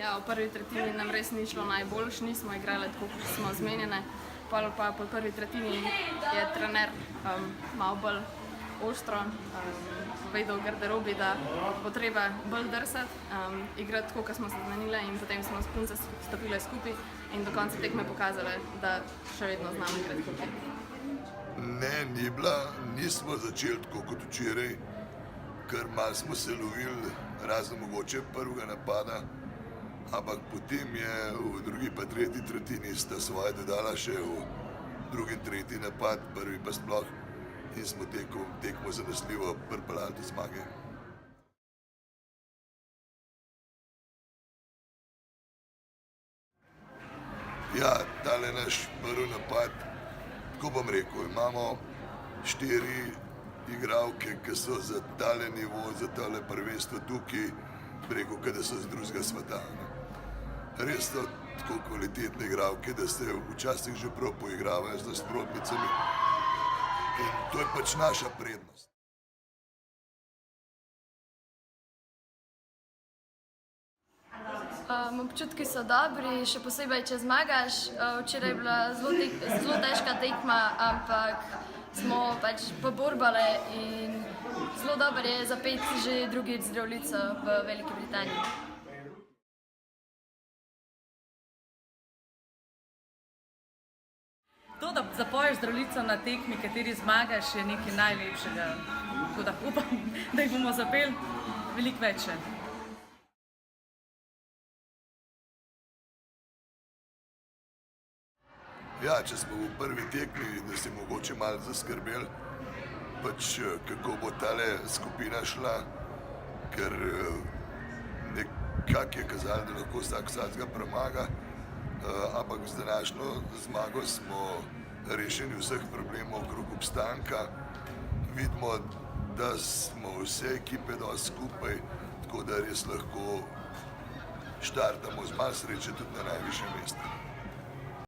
Ja, v prvi tretjini nam res ni šlo najboljš, nismo igrali tako, kot smo zmenjene. Pa po prvi tretjini je trener malo bolj ostro povedal v garderobi, da bo treba bolj drsati, igrati tako, kot smo se zmenile, in potem smo s punce stopile skupaj in do konca tekme pokazale, da še vedno znamo igrati hokej. Ne, nismo začeli tako kot včeraj, ker malo smo se lovili, razen mogoče prvega napada, ampak potem je v drugi pa tretji tretjini sta svoje dodala še v drugi in tretji napad, prvi pa sploh, in smo tekmo zanesljivo pripeljali do zmage. Ja, tale naš prvi napad, tako bom rekel, imamo 4 igralke, ki so za tale nivo, za tale prvenstvo tukaj, rekel, da so z drugega sveta. Res so tako kvalitetne igralke, da se včasih že prav poigravajo z nasprotnicami in to je pač naša prednost. Občutki so dobri, še posebej, če zmagaš. Včeraj je bila zelo težka tekma, ampak smo pač poborbale in zelo dobro je zapeti že drugič Zdravljico v Veliki Britaniji. To, da zapoješ Zdravljico na tekmi, kateri zmagaš, je nekaj najlepšega. Tako da upam, da jih bomo zapeli veliko več. Ja, če smo v prvi tekmi, da si mogoče malo zaskrbeli, pač kako bo tale skupina šla, ker nekako je kazalo, da lahko vsak vsakega premaga, ampak z današnjo zmago smo rešeni vseh problemov okrog obstanka. Vidimo, da smo vse ekipe dosti skupaj, tako da res lahko štartamo z malo sreče tudi na najvišjem mestu.